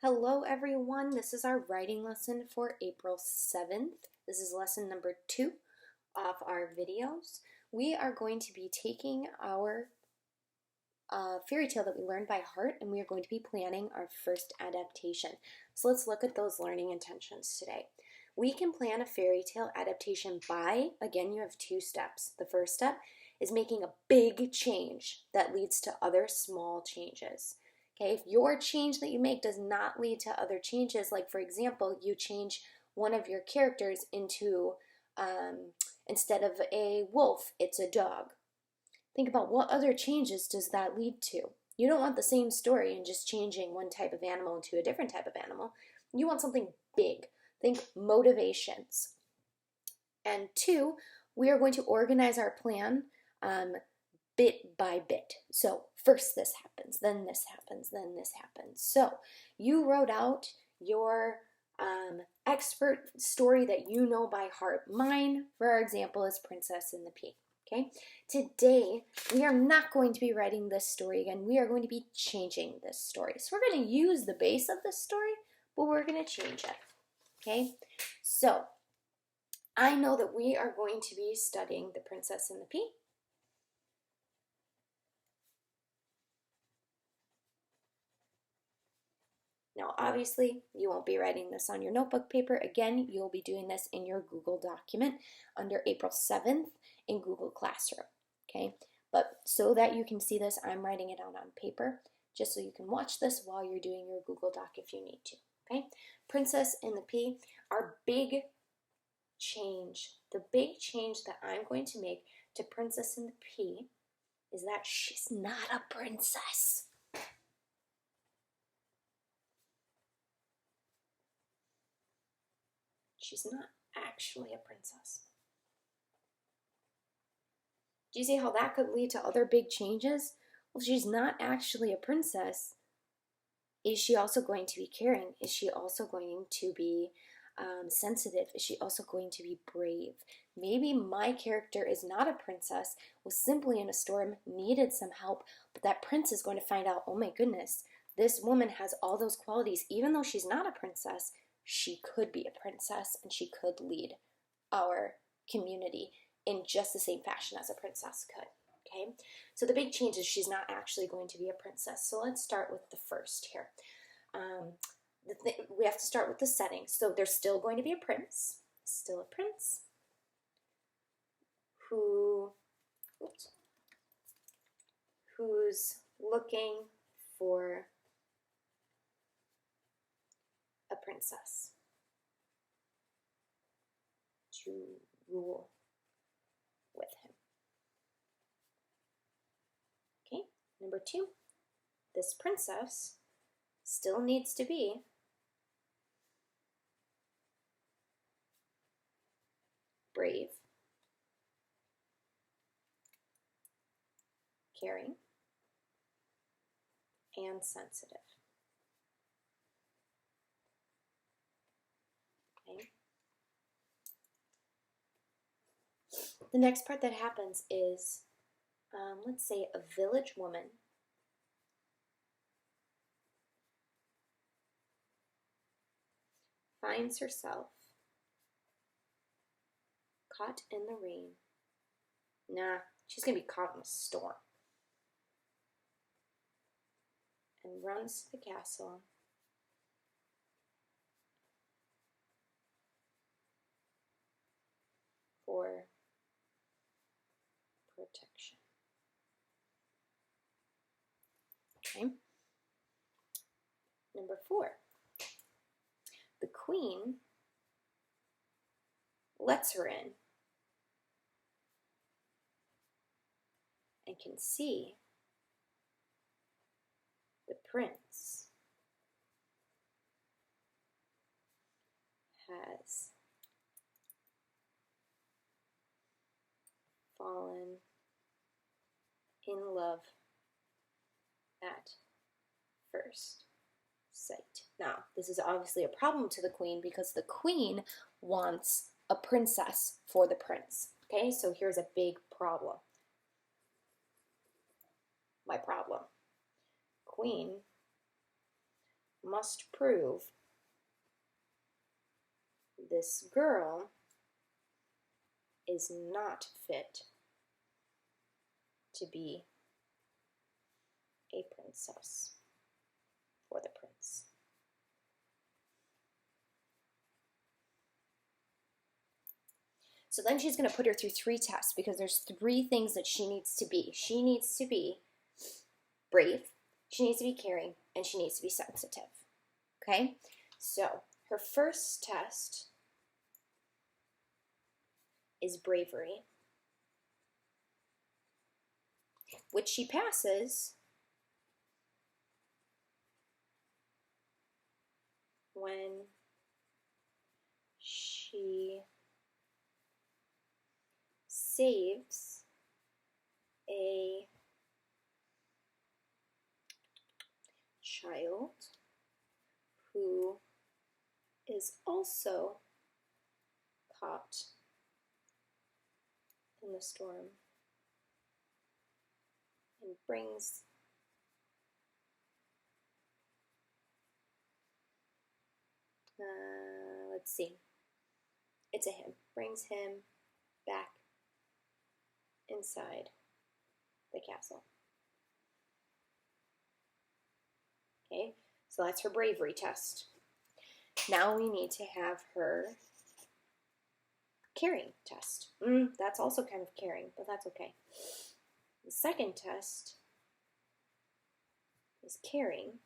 Hello everyone, this is our writing lesson for April 7th. This is lesson number 2 of our videos. We are going to be taking our fairy tale that we learned by heart and we are going to be planning our first adaptation. So let's look at those learning intentions today. We can plan a fairy tale adaptation by, again, you have 2 steps. The first step is making a big change that leads to other small changes. Okay, if your change that you make does not lead to other changes, like for example, you change one of your characters into, instead of a wolf, it's a dog. Think about what other changes does that lead to. You don't want the same story and just changing one type of animal into a different type of animal. You want something big. Think motivations. And 2, we are going to organize our plan bit by bit. So first this happens, then this happens, then this happens. So you wrote out your expert story that you know by heart. Mine, for our example, is Princess and the Pea. Okay, today we are not going to be writing this story again. We are going to be changing this story. So we're going to use the base of this story, but we're going to change it. Okay, so I know that we are going to be studying The Princess and the Pea. Now, obviously, you won't be writing this on your notebook paper. Again, you'll be doing this in your Google document under April 7th in Google Classroom, okay? But so that you can see this, I'm writing it out on paper, just so you can watch this while you're doing your Google Doc if you need to, okay? Princess and the Pea, our big change, the big change that I'm going to make to Princess and the Pea is that she's not a princess. She's not actually a princess. Do you see how that could lead to other big changes? Well, she's not actually a princess. Is she also going to be caring? Is she also going to be sensitive? Is she also going to be brave? Maybe my character is not a princess, was simply in a storm, needed some help, but that prince is going to find out, oh my goodness, this woman has all those qualities. Even though she's not a princess, she could be a princess and she could lead our community in just the same fashion as a princess could. Okay, so the big change is she's not actually going to be a princess. So let's start with the first here. We have to start with the setting. So there's still going to be a prince, still a prince, who's looking for a princess to rule with him. Okay, number 2, this princess still needs to be brave, caring, and sensitive. Okay. The next part that happens is, let's say a village woman finds herself caught in the rain. Nah, she's going to be caught in a storm. And runs to the castle for protection. Okay. Number 4, the queen lets her in and can see the prince has fallen in love at first sight. Now, this is obviously a problem to the queen because the queen wants a princess for the prince. Okay, so here's a big problem. My problem. Queen must prove this girl is not fit to be a princess for the prince. So then she's going to put her through 3 tests because there's 3 things that she needs to be. She needs to be brave, she needs to be caring, and she needs to be sensitive. Okay? So her first test is bravery, which she passes when she saves a child who is also caught in the storm and brings let's see, it's a him, brings him back inside the castle. Okay, so that's her bravery test. Now we need to have her caring test. That's also kind of caring, but that's okay. The second test is caring,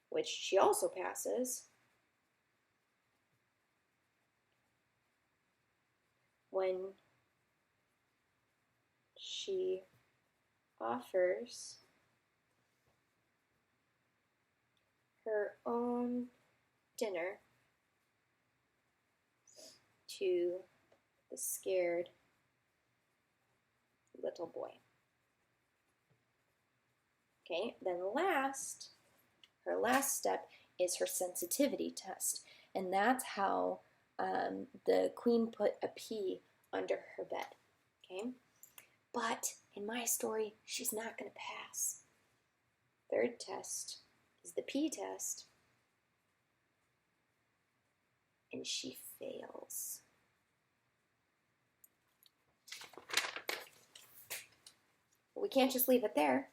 which she also passes when she offers her own dinner to the scared little boy. Okay, then last, her last step is her sensitivity test, and that's how the queen put a pea under her bed. Okay, but in my story, she's not going to pass. Third test is the pea test, and she fails. We can't just leave it there.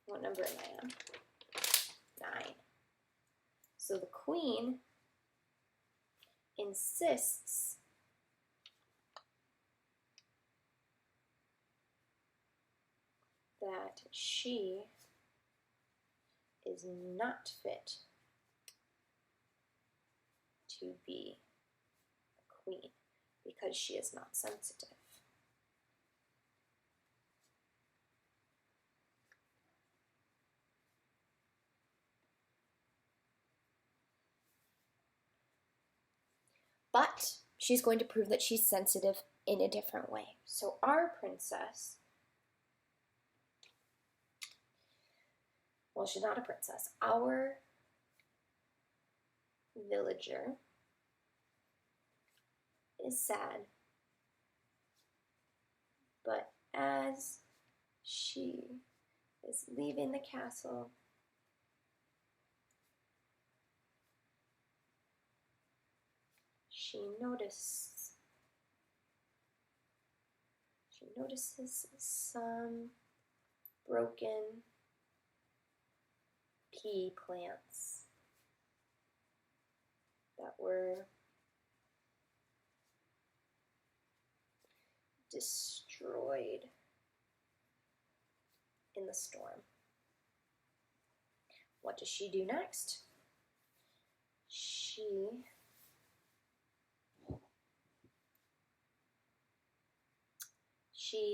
What number am I on? 9. So the queen insists that she is not fit to be a queen because she is not sensitive. But she's going to prove that she's sensitive in a different way. So our princess, well, she's not a princess. Our villager is sad, but as she is leaving the castle, she notices some broken pea plants that were destroyed in the storm. What does she do next? She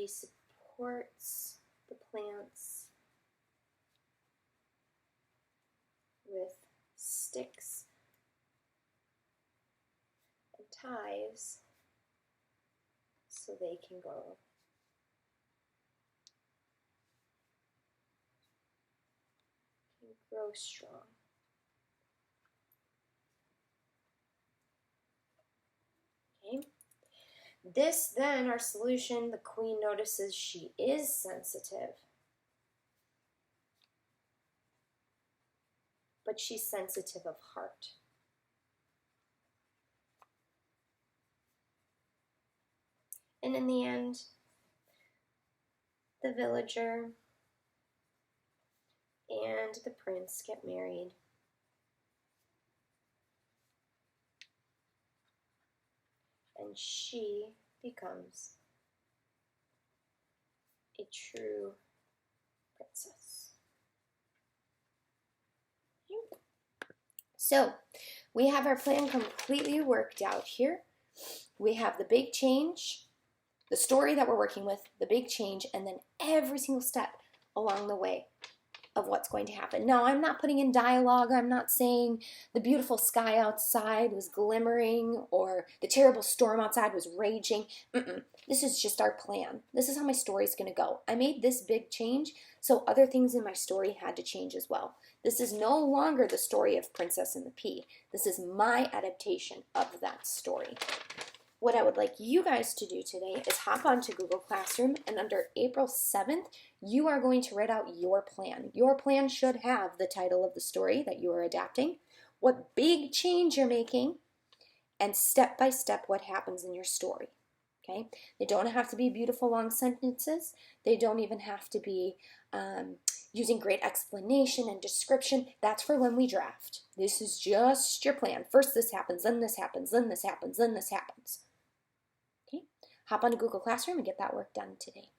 supports the plants with sticks and ties so they can grow strong. Okay. This then, our solution, the queen notices she is sensitive. but she's sensitive of heart. And in the end, the villager and the prince get married. And she becomes a true princess. So, we have our plan completely worked out here. We have the big change, the story that we're working with, the big change, and then every single step along the way of what's going to happen. Now, I'm not putting in dialogue. I'm not saying the beautiful sky outside was glimmering or the terrible storm outside was raging. This is just our plan. This is how my story is going to go. I made this big change, so other things in my story had to change as well. This is no longer the story of Princess and the Pea. This is my adaptation of that story. What I would like you guys to do today is hop onto Google Classroom, and under April 7th, you are going to write out your plan. Your plan should have the title of the story that you are adapting, what big change you're making, and step by step what happens in your story. Okay? They don't have to be beautiful long sentences. They don't even have to be using great explanation and description. That's for when we draft. This is just your plan. First this happens, then this happens, then this happens, then this happens. Hop onto Google Classroom and get that work done today.